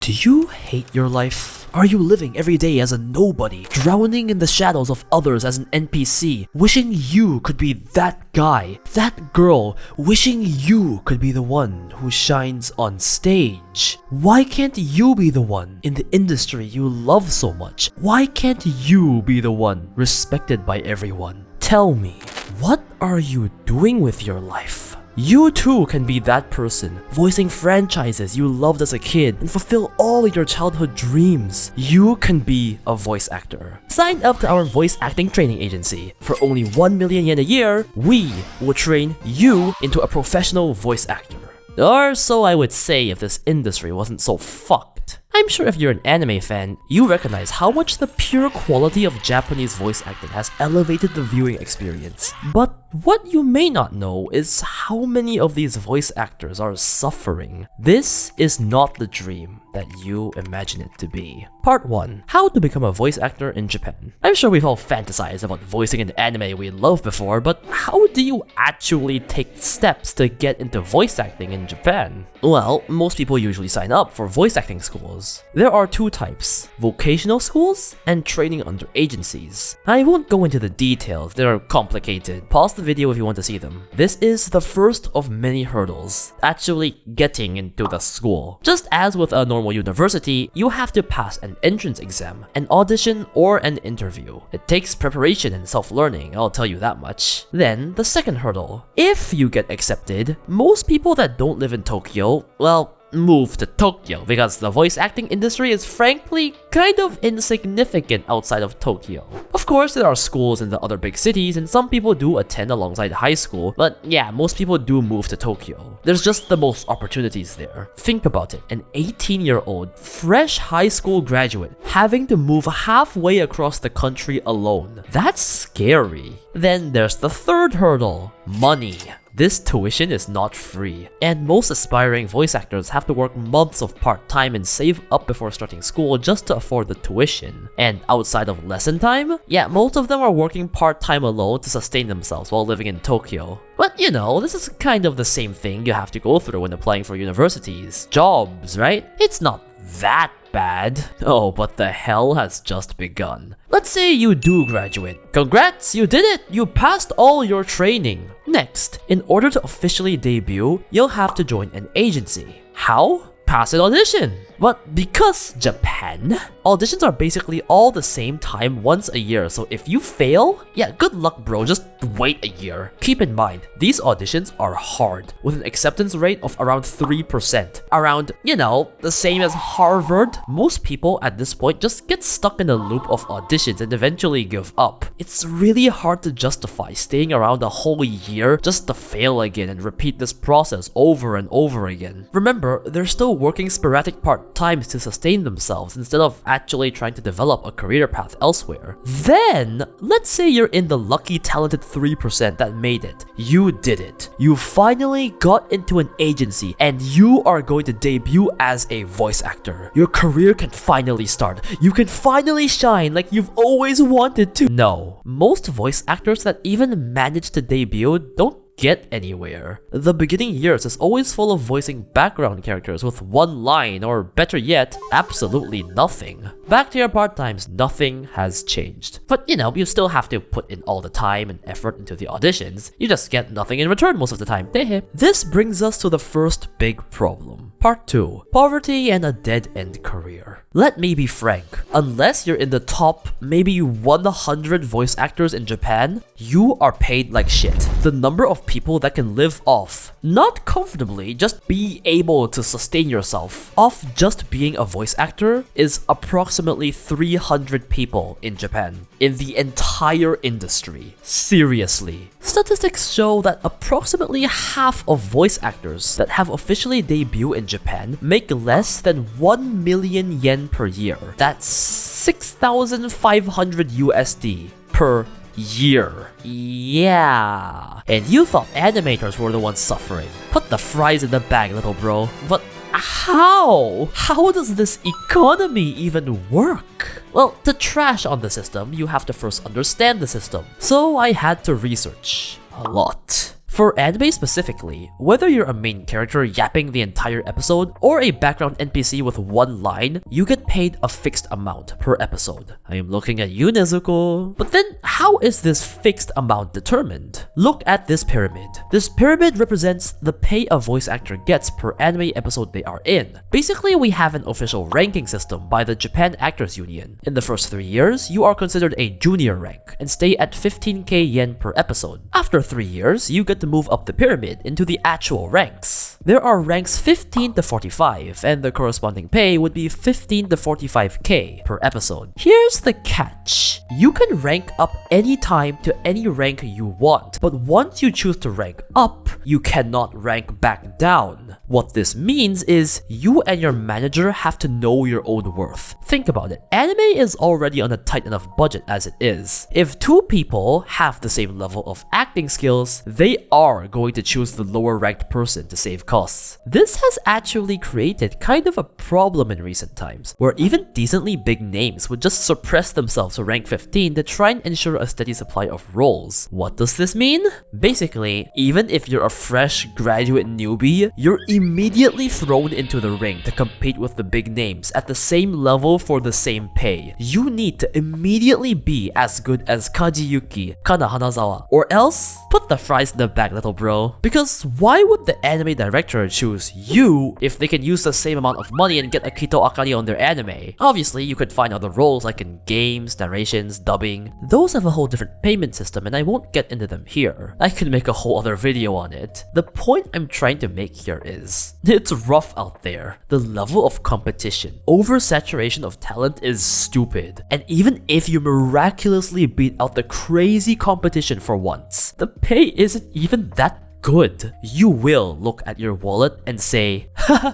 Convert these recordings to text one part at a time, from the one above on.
Do you hate your life? Are you living every day as a nobody, drowning in the shadows of others as an NPC, wishing you could be that guy, that girl, wishing you could be the one who shines on stage? Why can't you be the one in the industry you love so much? Why can't you be the one respected by everyone? Tell me, what are you doing with your life? You too can be that person, voicing franchises you loved as a kid and fulfill all your childhood dreams. You can be a voice actor. Sign up to our voice acting training agency. For only 1 million yen a year, we will train you into a professional voice actor. Or so I would say if this industry wasn't so fucked. I'm sure if you're an anime fan, you recognize how much the pure quality of Japanese voice acting has elevated the viewing experience. But what you may not know is how many of these voice actors are suffering. This is not the dream that you imagine it to be. Part 1. How to become a voice actor in Japan. I'm sure we've all fantasized about voicing an anime we love before, but how do you actually take steps to get into voice acting in Japan? Well, most people usually sign up for voice acting schools. There are two types, vocational schools and training under agencies. I won't go into the details, they're complicated. Pause the video if you want to see them. This is the first of many hurdles, actually getting into the school. Just as with a normal university, you have to pass an entrance exam, an audition, or an interview. It takes preparation and self-learning, I'll tell you that much. Then, the second hurdle. If you get accepted, most people that don't live in Tokyo, well, move to Tokyo because the voice acting industry is frankly kind of insignificant outside of Tokyo. Of course, there are schools in the other big cities and some people do attend alongside high school, but yeah, most people do move to Tokyo. There's just the most opportunities there. Think about it, an 18-year-old, fresh high school graduate having to move halfway across the country alone. That's scary. Then there's the third hurdle, money. This tuition is not free, and most aspiring voice actors have to work months of part-time and save up before starting school just to afford the tuition. And outside of lesson time, yeah, most of them are working part-time alone to sustain themselves while living in Tokyo. But you know, this is kind of the same thing you have to go through when applying for universities. Jobs, right? It's not that bad. Oh, but the hell has just begun. Let's say you do graduate. Congrats, you did it! You passed all your training. Next, in order to officially debut, you'll have to join an agency. How? Pass an audition. But because Japan, auditions are basically all the same time once a year, so if you fail, yeah, good luck bro, just wait a year. Keep in mind, these auditions are hard, with an acceptance rate of around 3%. Around, you know, the same as Harvard. Most people at this point just get stuck in a loop of auditions and eventually give up. It's really hard to justify staying around a whole year just to fail again and repeat this process over and over again. Remember, they're still working sporadic part-times to sustain themselves instead of actually trying to develop a career path elsewhere. Then, let's say you're in the lucky talented 3% that made it. You did it. You finally got into an agency and you are going to debut as a voice actor. Your career can finally start. You can finally shine like you've always wanted to. No, most voice actors that even manage to debut don't get anywhere. The beginning years is always full of voicing background characters with one line, or better yet, absolutely nothing. Back to your part-times, nothing has changed. But you know, you still have to put in all the time and effort into the auditions. You just get nothing in return most of the time. This brings us to the first big problem. Part 2. Poverty and a dead-end career. Let me be frank, unless you're in the top maybe 100 voice actors in Japan, you are paid like shit. The number of people that can live off, not comfortably, just be able to sustain yourself off just being a voice actor is approximately 300 people in Japan. In the entire industry. Seriously. Statistics show that approximately half of voice actors that have officially debuted in Japan make less than 1 million yen per year. That's 6,500 USD per year. Yeah. And you thought animators were the ones suffering. Put the fries in the bag, little bro. But how? How does this economy even work? Well, to trash on the system, you have to first understand the system. So I had to research a lot. For anime specifically, whether you're a main character yapping the entire episode or a background NPC with one line, you get paid a fixed amount per episode. I am looking at you, Nezuko. But then, how is this fixed amount determined? Look at this pyramid. This pyramid represents the pay a voice actor gets per anime episode they are in. Basically, we have an official ranking system by the Japan Actors Union. In the first 3 years, you are considered a junior rank and stay at 15k yen per episode. After 3 years, you get to move up the pyramid into the actual ranks. There are ranks 15 to 45, and the corresponding pay would be 15 to 45k per episode. Here's the catch. You can rank up anytime to any rank you want, but once you choose to rank up, you cannot rank back down. What this means is you and your manager have to know your own worth. Think about it. Anime is already on a tight enough budget as it is. If 2 people have the same level of acting skills, they are going to choose the lower ranked person to save costs. This has actually created kind of a problem in recent times, where even decently big names would just suppress themselves to rank 15 to try and ensure a steady supply of roles. What does this mean? Basically, even if you're a fresh graduate newbie, you're immediately thrown into the ring to compete with the big names at the same level for the same pay. You need to immediately be as good as Kajiyuki, Kana Hanazawa, or else put the fries in the back, little bro. Because why would the anime director choose you if they can use the same amount of money and get Akito Akane on their anime? Obviously, you could find other roles like in games, narrations, dubbing. Those have a whole different payment system and I won't get into them here. I could make a whole other video on it. The point I'm trying to make here is, it's rough out there. The level of competition, oversaturation of talent is stupid. And even if you miraculously beat out the crazy competition for once, the pay isn't even that good. You will look at your wallet and say, haha,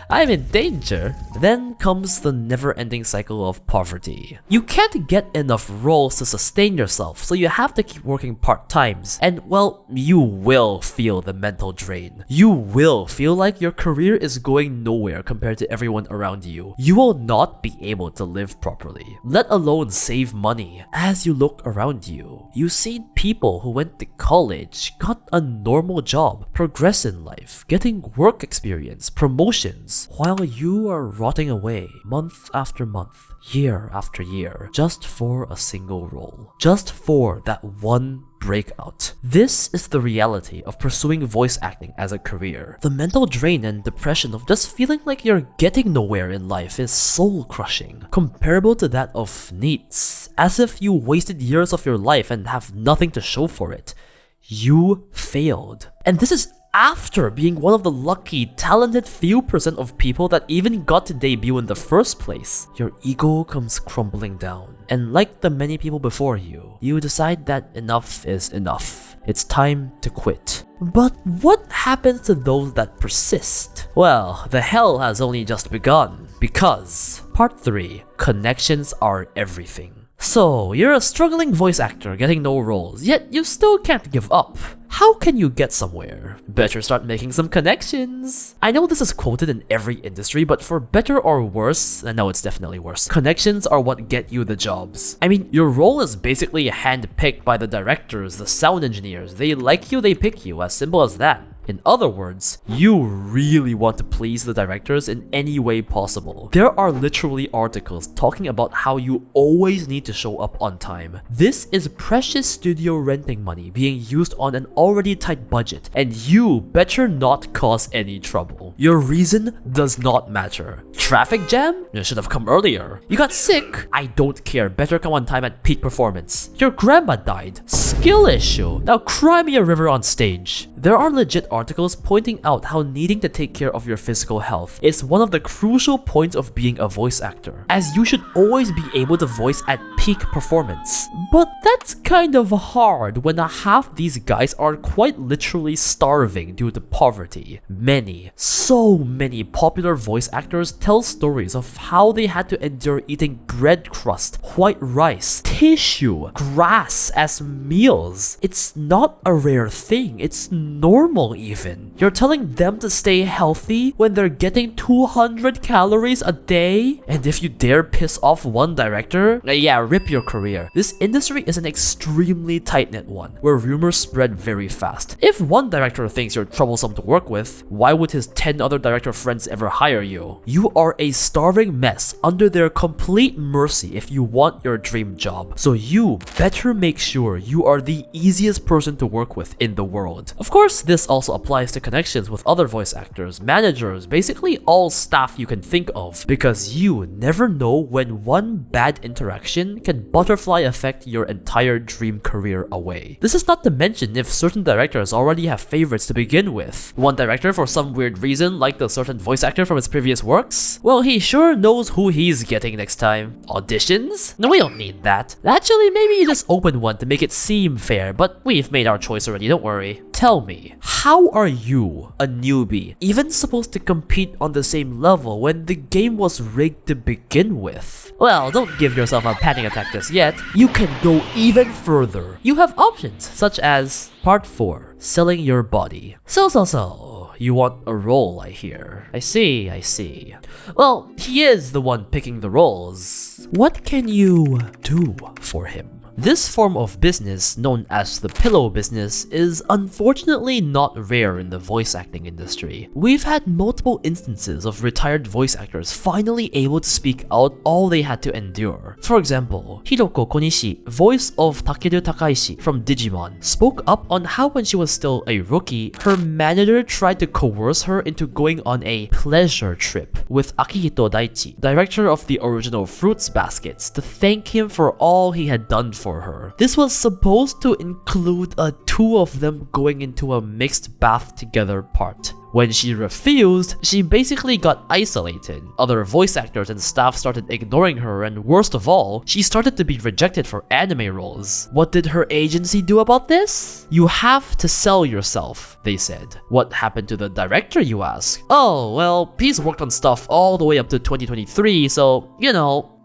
I'm in danger. Then comes the never-ending cycle of poverty. You can't get enough roles to sustain yourself, so you have to keep working part-times. And well, you will feel the mental drain. You will feel like your career is going nowhere compared to everyone around you. You will not be able to live properly, let alone save money. As you look around you, you see people who went to college, got a normal job, progress in life, getting work experience, promotions, while you are rotting away month after month, year after year, just for a single role, just for that one breakout. This is the reality of pursuing voice acting as a career. The mental drain and depression of just feeling like you're getting nowhere in life is soul-crushing, comparable to that of NEETs, as if you wasted years of your life and have nothing to show for it. You failed. And this is after being one of the lucky, talented few percent of people that even got to debut in the first place. Your ego comes crumbling down, and like the many people before you, you decide that enough is enough. It's time to quit. But what happens to those that persist? Well, the hell has only just begun, because Part 3, Connections are everything. So, you're a struggling voice actor getting no roles, yet you still can't give up. How can you get somewhere? Better start making some connections. I know this is quoted in every industry, but for better or worse, and no, it's definitely worse, connections are what get you the jobs. I mean, your role is basically handpicked by the directors, the sound engineers. They like you, they pick you, as simple as that. In other words, you really want to please the directors in any way possible. There are literally articles talking about how you always need to show up on time. This is precious studio renting money being used on an already tight budget, and you better not cause any trouble. Your reason does not matter. Traffic jam? You should have come earlier. You got sick? I don't care, better come on time at peak performance. Your grandma died? Skill issue. Now cry me a river on stage. There are legit articles pointing out how needing to take care of your physical health is one of the crucial points of being a voice actor, as you should always be able to voice at peak performance. But that's kind of hard when half these guys are quite literally starving due to poverty. So many popular voice actors tell stories of how they had to endure eating bread crust, white rice, tissue, grass as meals. It's not a rare thing, it's normal even. You're telling them to stay healthy when they're getting 200 calories a day? And if you dare piss off one director, yeah, rip your career. This industry is an extremely tight-knit one, where rumors spread very fast. If one director thinks you're troublesome to work with, why would his 10 other director friends ever hire you? You are a starving mess under their complete mercy if you want your dream job. So you better make sure you are the easiest person to work with in the world. Of course, this also applies to connections with other voice actors, managers, basically all staff you can think of, because you never know when one bad interaction can butterfly affect your entire dream career away. This is not to mention if certain directors already have favorites to begin with. One director, for some weird reason, liked a certain voice actor from his previous works? Well, he sure knows who he's getting next time. Auditions? No, we don't need that. Actually, maybe you just open one to make it seem fair, but we've made our choice already, don't worry. Tell me, how are you, a newbie, even supposed to compete on the same level when the game was rigged to begin with? Well, don't give yourself a panic attack just yet. You can go even further. You have options, such as Part 4, Selling Your Body. So, you want a role, I hear. I see. Well, he is the one picking the roles. What can you do for him? This form of business, known as the pillow business, is unfortunately not rare in the voice acting industry. We've had multiple instances of retired voice actors finally able to speak out all they had to endure. For example, Hiroko Konishi, voice of Takeru Takaishi from Digimon, spoke up on how when she was still a rookie, her manager tried to coerce her into going on a pleasure trip with Akihito Daichi, director of the original Fruits Baskets, to thank him for all he had done for her. This was supposed to include a two of them going into a mixed bath together part. When she refused, she basically got isolated. Other voice actors and staff started ignoring her, and worst of all, she started to be rejected for anime roles. What did her agency do about this? You have to sell yourself, they said. What happened to the director, you ask? Oh, well, he's worked on stuff all the way up to 2023, so, you know...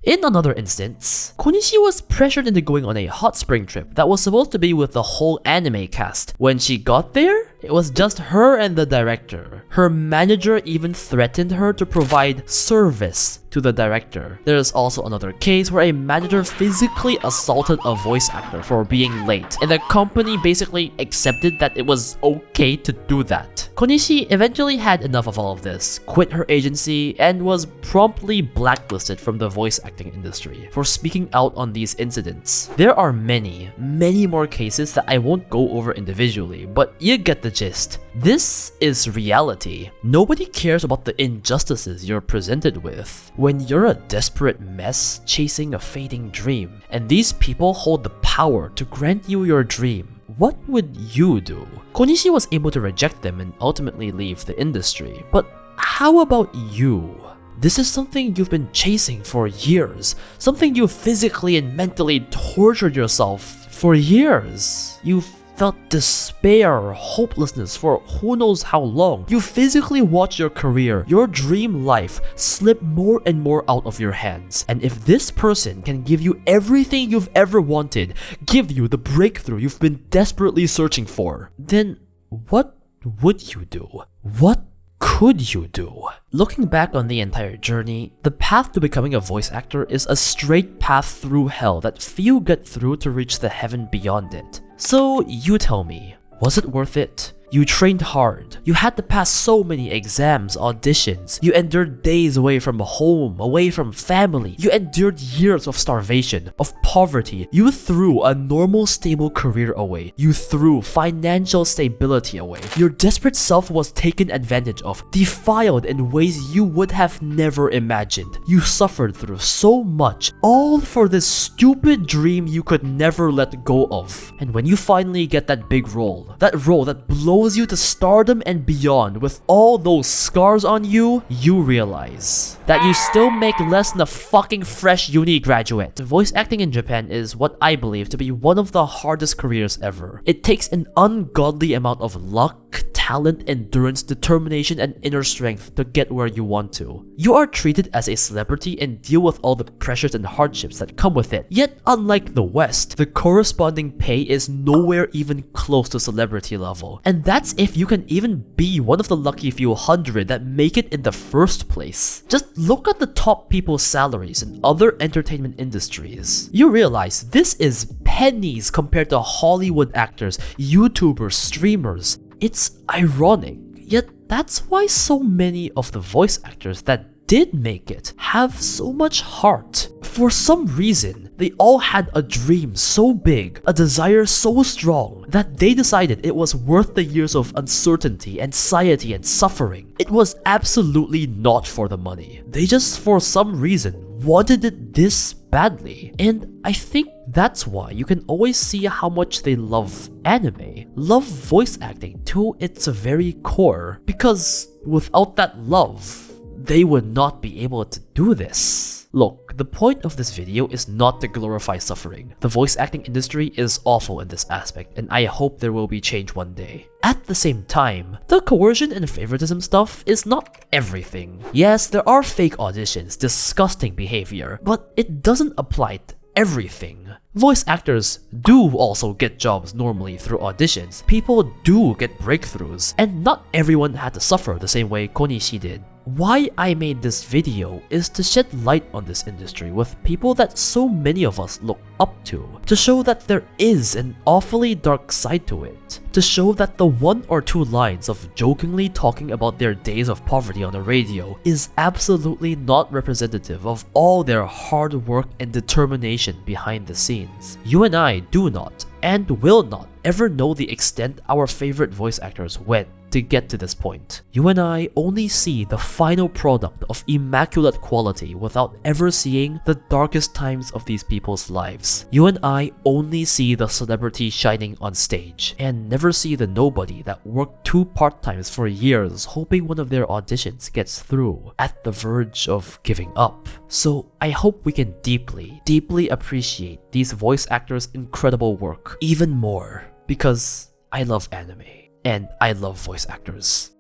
In another instance, Konishi was pressured into going on a hot spring trip that was supposed to be with the whole anime cast. When she got there, it was just her and the director. Her manager even threatened her to provide service to the director. There's also another case where a manager physically assaulted a voice actor for being late, and the company basically accepted that it was okay to do that. Konishi eventually had enough of all of this, quit her agency, and was promptly blacklisted from the voice acting industry for speaking out on these incidents. There are many more cases that I won't go over individually, but you get the gist. This is reality. Nobody cares about the injustices you're presented with. When you're a desperate mess chasing a fading dream, and these people hold the power to grant you your dream, what would you do? Konishi was able to reject them and ultimately leave the industry, but how about you? This is something you've been chasing for years, something you physically and mentally tortured yourself for years. You've felt despair, hopelessness for who knows how long. You physically watch your career, your dream life, slip more and more out of your hands. And if this person can give you everything you've ever wanted, give you the breakthrough you've been desperately searching for, then what would you do? What could you do? Looking back on the entire journey, the path to becoming a voice actor is a straight path through hell that few get through to reach the heaven beyond it. So you tell me, was it worth it? You trained hard. You had to pass so many exams, auditions. You endured days away from home, away from family. You endured years of starvation, of poverty. You threw a normal, stable career away. You threw financial stability away. Your desperate self was taken advantage of, defiled in ways you would have never imagined. You suffered through so much, all for this stupid dream you could never let go of. And when you finally get that big role that blows you to stardom and beyond with all those scars on you, you realize that you still make less than a fucking fresh uni graduate. Voice acting in Japan is what I believe to be one of the hardest careers ever. It takes an ungodly amount of luck, talent, endurance, determination, and inner strength to get where you want to. You are treated as a celebrity and deal with all the pressures and hardships that come with it. Yet, unlike the West, the corresponding pay is nowhere even close to celebrity level. And that's if you can even be one of the lucky few hundred that make it in the first place. Just look at the top people's salaries in other entertainment industries. You realize this is pennies compared to Hollywood actors, YouTubers, streamers. It's ironic, yet that's why so many of the voice actors that did make it have so much heart. For some reason, they all had a dream so big, a desire so strong, that they decided it was worth the years of uncertainty, anxiety, and suffering. It was absolutely not for the money. They just, for some reason, wanted it this badly. And I think that's why you can always see how much they love anime, love voice acting to its very core, because without that love, they would not be able to do this. Look, the point of this video is not to glorify suffering. The voice acting industry is awful in this aspect, and I hope there will be change one day. At the same time, the coercion and favoritism stuff is not everything. Yes, there are fake auditions, disgusting behavior, but it doesn't apply to everything. Voice actors do also get jobs normally through auditions. People do get breakthroughs, and not everyone had to suffer the same way Konishi did. Why I made this video is to shed light on this industry with people that so many of us look up to show that there is an awfully dark side to it, to show that the 1 or 2 lines of jokingly talking about their days of poverty on the radio is absolutely not representative of all their hard work and determination behind the scenes. You and I do not, and will not, ever know the extent our favorite voice actors went to get to this point. You and I only see the final product of immaculate quality without ever seeing the darkest times of these people's lives. You and I only see the celebrity shining on stage, and never see the nobody that worked 2 part-times for years hoping one of their auditions gets through, at the verge of giving up. So I hope we can deeply, deeply appreciate these voice actors' incredible work even more, because I love anime. And I love voice actors.